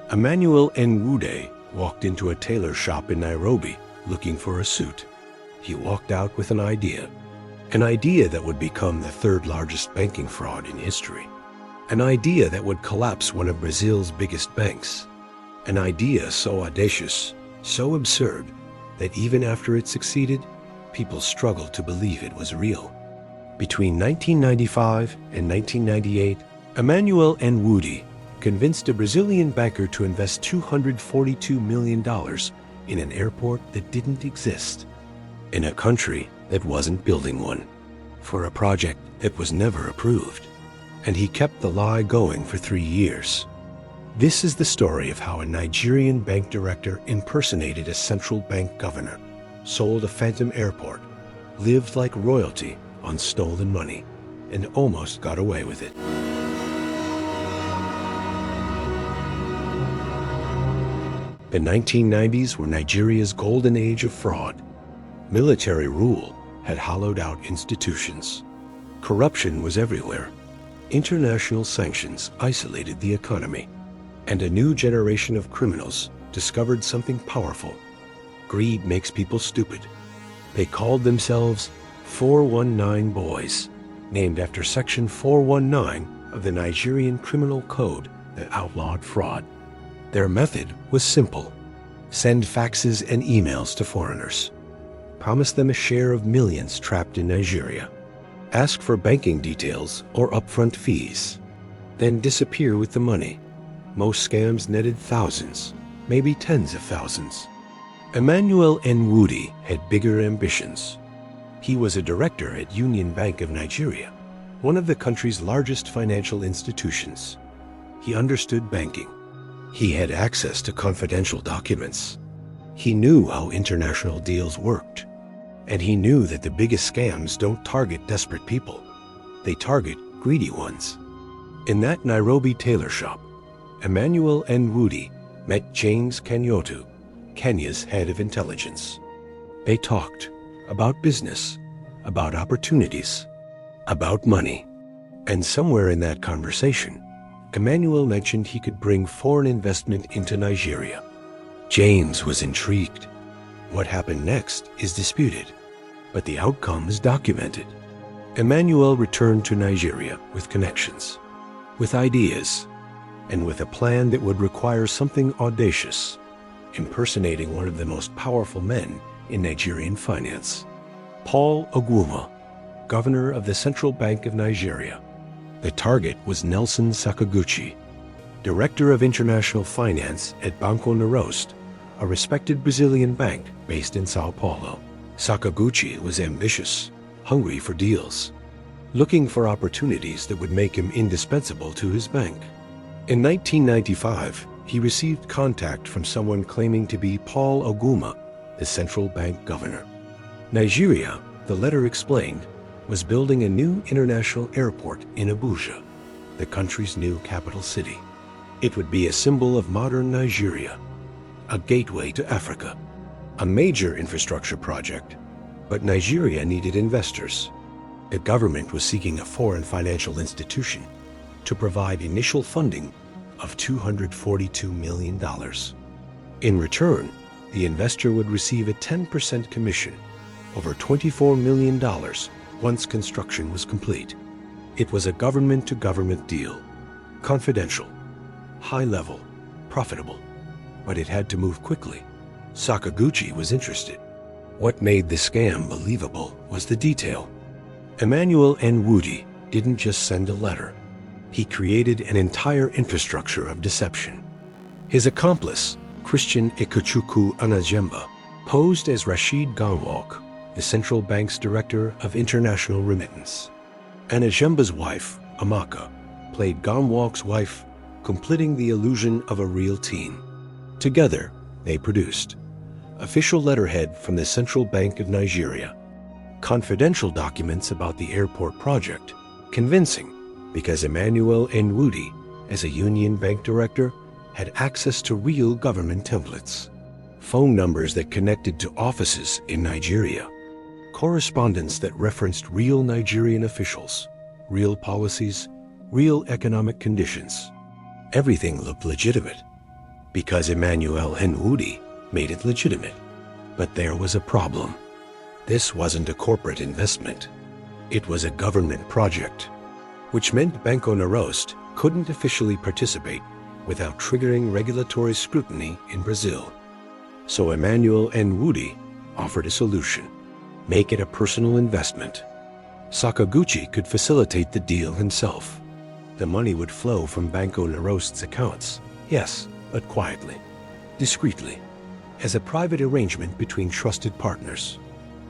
Emmanuel Nwude walked into a tailor shop in Nairobi looking for a suit. He walked out with an idea that would become the third largest banking fraud in history, an idea that would collapse one of Brazil's biggest banks, an idea so audacious, so absurd, that even after it succeeded, people struggled to believe it was real. Between 1995 and 1998, Emmanuel Nwude convinced a Brazilian banker to invest $242 million in an airport that didn't exist, in a country that wasn't building one, for a project that was never approved. And he kept the lie going for 3 years. This is the story of how a Nigerian bank director impersonated a central bank governor, sold a phantom airport, lived like royalty on stolen money, and almost got away with it. The 1990s were Nigeria's golden age of fraud. Military rule had hollowed out institutions. Corruption was everywhere. International sanctions isolated the economy. And a new generation of criminals discovered something powerful. Greed makes people stupid. They called themselves 419 Boys, named after Section 419 of the Nigerian Criminal Code that outlawed fraud. Their method was simple. Send faxes and emails to foreigners. Promise them a share of millions trapped in Nigeria. Ask for banking details or upfront fees. Then disappear with the money. Most scams netted thousands, maybe tens of thousands. Emmanuel Nwude had bigger ambitions. He was a director at Union Bank of Nigeria, one of the country's largest financial institutions. He understood banking. He had access to confidential documents. He knew how international deals worked. And he knew that the biggest scams don't target desperate people. They target greedy ones. In that Nairobi tailor shop, Emmanuel Nwude met James Kenyotu, Kenya's head of intelligence. They talked about business, about opportunities, about money. And somewhere in that conversation, Emmanuel mentioned he could bring foreign investment into Nigeria. James was intrigued. What happened next is disputed, but the outcome is documented. Emmanuel returned to Nigeria with connections, with ideas, and with a plan that would require something audacious, impersonating one of the most powerful men in Nigerian finance, Paul Ogwuma, governor of the Central Bank of Nigeria. The target was Nelson Sakaguchi, director of international finance at Banco Narost, a respected Brazilian bank based in Sao Paulo. Sakaguchi was ambitious, hungry for deals, looking for opportunities that would make him indispensable to his bank. In 1995, he received contact from someone claiming to be Paul Ogwuma, the central bank governor. Nigeria, the letter explained, was building a new international airport in Abuja, the country's new capital city. It would be a symbol of modern Nigeria, a gateway to Africa, a major infrastructure project. But Nigeria needed investors. The government was seeking a foreign financial institution to provide initial funding of $242 million. In return, the investor would receive a 10% commission, over $24 million, once construction was complete. It was a government-to-government deal, confidential, high-level, profitable, but it had to move quickly. Sakaguchi was interested. What made the scam believable was the detail. Emmanuel Nwude didn't just send a letter. He created an entire infrastructure of deception. His accomplice, Christian Ikechukwu Anajemba, posed as Rashid Ganwok, the central bank's director of international remittance. Anajemba's wife, Amaka, played Ganwok's wife, completing the illusion of a real teen. Together, they produced official letterhead from the Central Bank of Nigeria, confidential documents about the airport project, convincing because Emmanuel Nwude, as a Union Bank director, had access to real government templates, phone numbers that connected to offices in Nigeria, correspondence that referenced real Nigerian officials, real policies, real economic conditions. Everything looked legitimate. because Emmanuel Nwude made it legitimate. But there was a problem. This wasn't a corporate investment. It was a government project, which meant Banco Narost couldn't officially participate without triggering regulatory scrutiny in Brazil. So Emmanuel Nwude offered a solution: make it a personal investment. Sakaguchi could facilitate the deal himself. The money would flow from Banco Narost's accounts, yes, but quietly, discreetly, as a private arrangement between trusted partners.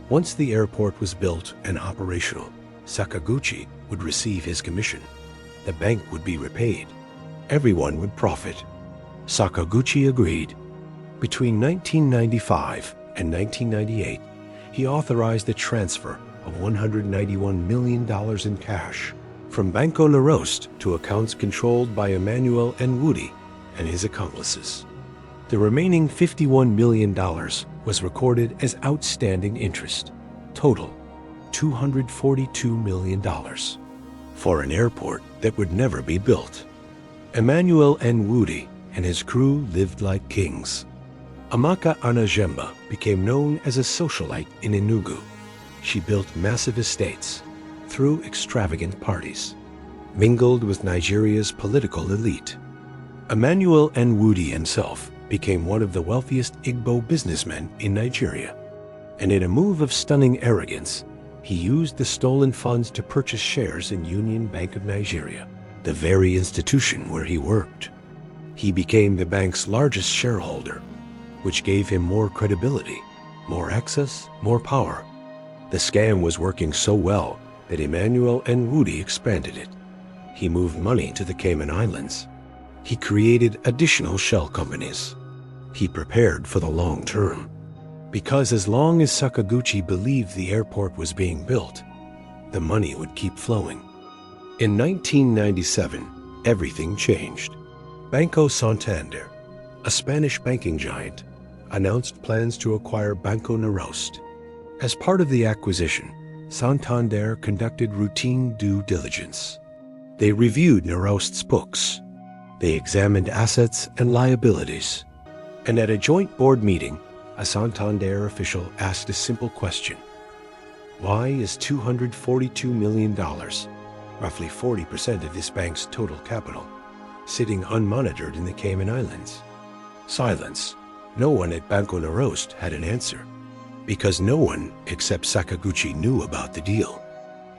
Once the airport was built and operational, Sakaguchi would receive his commission. The bank would be repaid. Everyone would profit. Sakaguchi agreed. Between 1995 and 1998, he authorized the transfer of $191 million in cash from Banco Narost to accounts controlled by Emmanuel Nwude and his accomplices. The remaining $51 million was recorded as outstanding interest. Total, $242 million. For an airport that would never be built. Emmanuel Nwude and his crew lived like kings. Amaka Anajemba became known as a socialite in Enugu. She built massive estates, threw extravagant parties, mingled with Nigeria's political elite. Emmanuel Nwude himself became one of the wealthiest Igbo businessmen in Nigeria. And in a move of stunning arrogance, he used the stolen funds to purchase shares in Union Bank of Nigeria, the very institution where he worked. He became the bank's largest shareholder, which gave him more credibility, more access, more power. The scam was working so well that Emmanuel Nwude expanded it. He moved money to the Cayman Islands. He created additional shell companies. He prepared for the long term. Because as long as Sakaguchi believed the airport was being built, the money would keep flowing. In 1997, everything changed. Banco Santander, a Spanish banking giant, announced plans to acquire Banco Narost. As part of the acquisition, Santander conducted routine due diligence. They reviewed Narost's books. They examined assets and liabilities. And at a joint board meeting, a Santander official asked a simple question. Why is $242 million, roughly 40% of this bank's total capital, sitting unmonitored in the Cayman Islands? Silence. No one at Banco Narost had an answer, because no one except Sakaguchi knew about the deal.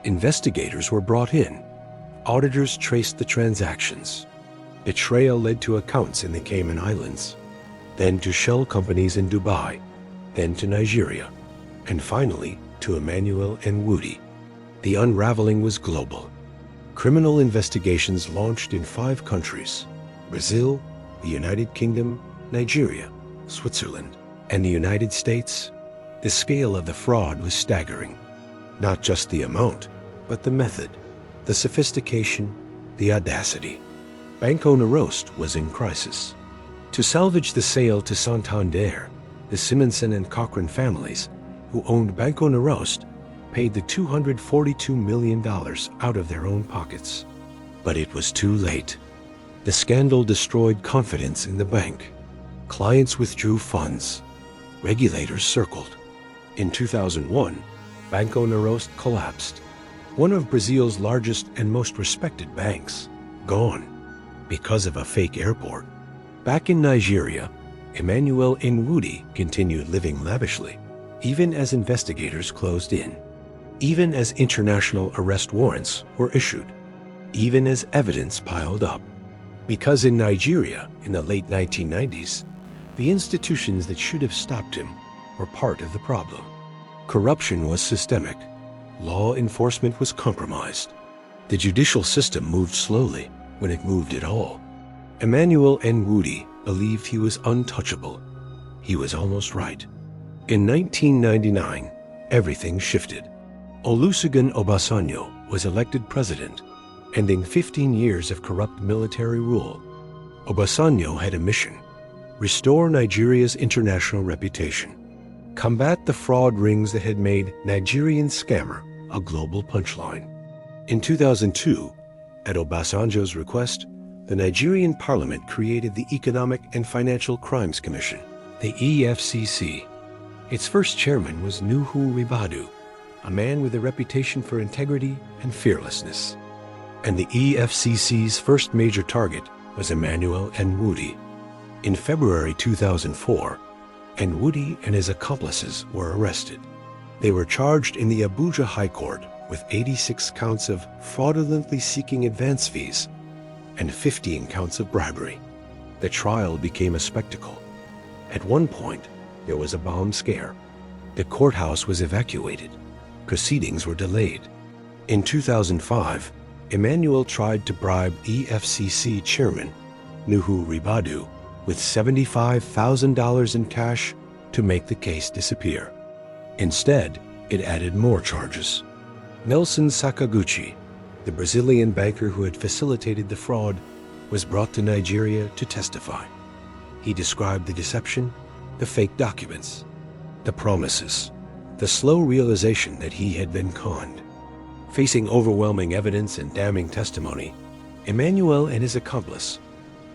Investigators were brought in. Auditors traced the transactions. The trail led to accounts in the Cayman Islands, then to shell companies in Dubai, then to Nigeria, and finally to Emmanuel Nwude. The unraveling was global. Criminal investigations launched in 5 countries: Brazil, the United Kingdom, Nigeria, Switzerland, and the United States. The scale of the fraud was staggering. Not just the amount, but the method, the sophistication, the audacity. Banco Narost was in crisis. To salvage the sale to Santander, the Simonson and Cochrane families, who owned Banco Narost, paid the $242 million out of their own pockets. But it was too late. The scandal destroyed confidence in the bank. Clients withdrew funds. Regulators circled. In 2001, Banco Narost collapsed. One of Brazil's largest and most respected banks, gone, because of a fake airport. Back in Nigeria, Emmanuel Nwude continued living lavishly, even as investigators closed in, even as international arrest warrants were issued, even as evidence piled up. Because in Nigeria, in the late 1990s, the institutions that should have stopped him were part of the problem. Corruption was systemic. Law enforcement was compromised. The judicial system moved slowly, when it moved at all. Emmanuel Nwude believed he was untouchable. He was almost right. In 1999, everything shifted. Olusegun Obasanjo was elected president, ending 15 years of corrupt military rule. Obasanjo had a mission: restore Nigeria's international reputation, combat the fraud rings that had made Nigerian scammer a global punchline. In 2002, at Obasanjo's request, the Nigerian parliament created the Economic and Financial Crimes Commission, the EFCC. Its first chairman was Nuhu Ribadu, a man with a reputation for integrity and fearlessness. And the EFCC's first major target was Emmanuel Nwude. In February 2004, Nwude and his accomplices were arrested. They were charged in the Abuja High Court with 86 counts of fraudulently seeking advance fees and 15 counts of bribery. The trial became a spectacle. At one point, there was a bomb scare. The courthouse was evacuated. Proceedings were delayed. In 2005, Emmanuel tried to bribe EFCC chairman Nuhu Ribadu with $75,000 in cash to make the case disappear. Instead, it added more charges. Nelson Sakaguchi, the Brazilian banker who had facilitated the fraud, was brought to Nigeria to testify. He described the deception, the fake documents, the promises, the slow realization that he had been conned. Facing overwhelming evidence and damning testimony, Emmanuel and his accomplice,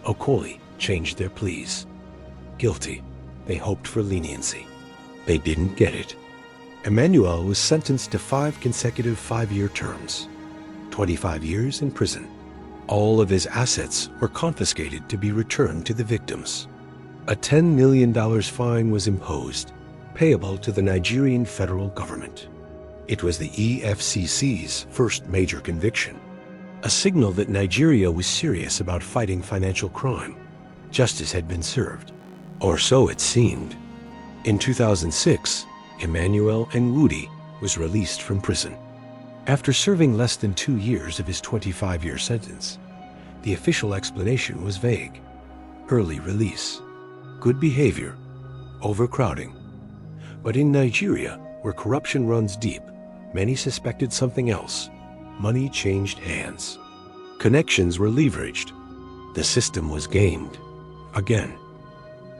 Okoli, changed their pleas. Guilty, they hoped for leniency. They didn't get it. Emmanuel was sentenced to 5 consecutive 5-year terms, 25 years in prison. All of his assets were confiscated to be returned to the victims. A $10 million fine was imposed, payable to the Nigerian federal government. It was the EFCC's first major conviction, a signal that Nigeria was serious about fighting financial crime. Justice had been served, or so it seemed. In 2006, Emmanuel Nwude was released from prison. After serving less than 2 years of his 25-year sentence, the official explanation was vague. Early release, good behavior, overcrowding. But in Nigeria, where corruption runs deep, many suspected something else. Money changed hands. Connections were leveraged. The system was gamed. Again.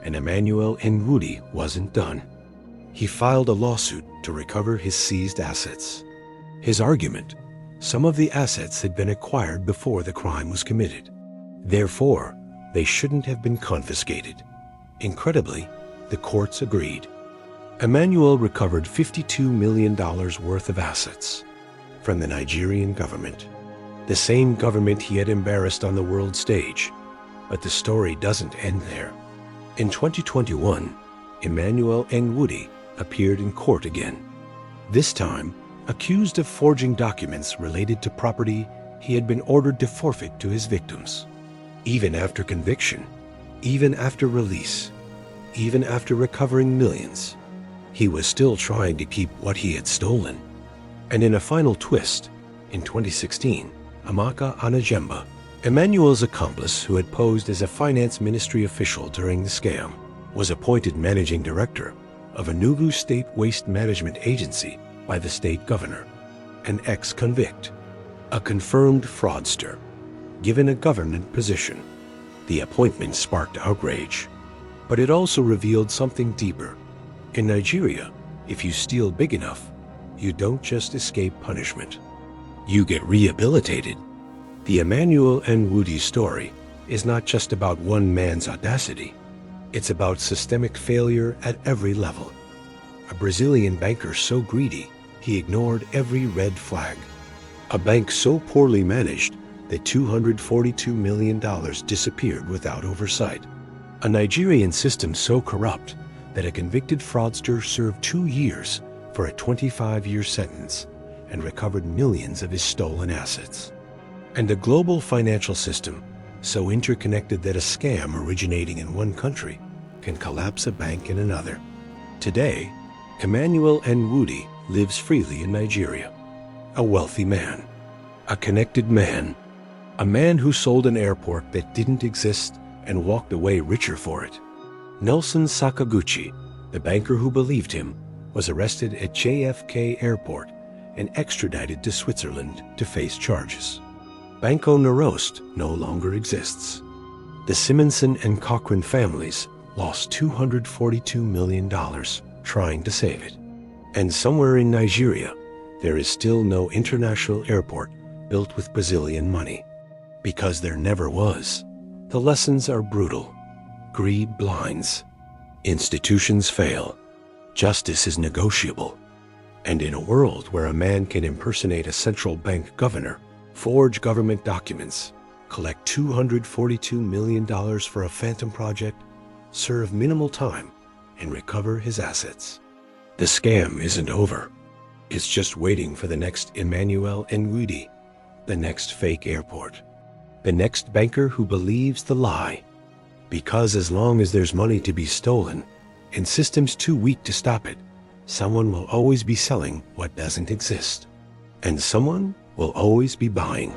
And Emmanuel Nwude wasn't done. He filed a lawsuit to recover his seized assets. His argument: some of the assets had been acquired before the crime was committed. Therefore, they shouldn't have been confiscated. Incredibly, the courts agreed. Emmanuel recovered $52 million worth of assets from the Nigerian government, the same government he had embarrassed on the world stage. But the story doesn't end there. In 2021, Emmanuel Nwude appeared in court again, this time accused of forging documents related to property he had been ordered to forfeit to his victims. Even after conviction, even after release, even after recovering millions, he was still trying to keep what he had stolen. And in a final twist, in 2016, Amaka Anajemba, Emmanuel's accomplice who had posed as a finance ministry official during the scam, was appointed managing director of Enugu State Waste Management Agency by the state governor, an ex-convict, a confirmed fraudster, given a government position. The appointment sparked outrage, but it also revealed something deeper. In Nigeria, if you steal big enough, you don't just escape punishment. You get rehabilitated. The Emmanuel Nwude story is not just about one man's audacity. It's about systemic failure at every level. A Brazilian banker so greedy, he ignored every red flag. A bank so poorly managed that $242 million disappeared without oversight. A Nigerian system so corrupt that a convicted fraudster served 2 years for a 25-year sentence and recovered millions of his stolen assets. And a global financial system so interconnected that a scam originating in one country can collapse a bank in another. Today, Emmanuel Nwude lives freely in Nigeria. A wealthy man, a connected man, a man who sold an airport that didn't exist and walked away richer for it. Nelson Sakaguchi, the banker who believed him, was arrested at JFK Airport and extradited to Switzerland to face charges. Banco Norost no longer exists. The Simonson and Cochran families lost $242 million trying to save it. And somewhere in Nigeria, there is still no international airport built with Brazilian money, because there never was. The lessons are brutal. Greed blinds. Institutions fail. Justice is negotiable. And in a world where a man can impersonate a central bank governor, forge government documents, collect $242 million for a phantom project, serve minimal time, and recover his assets, the scam isn't over. It's just waiting for the next Emmanuel Nwude, the next fake airport, the next banker who believes the lie. Because as long as there's money to be stolen and systems too weak to stop it, someone will always be selling what doesn't exist. And someone will always be buying.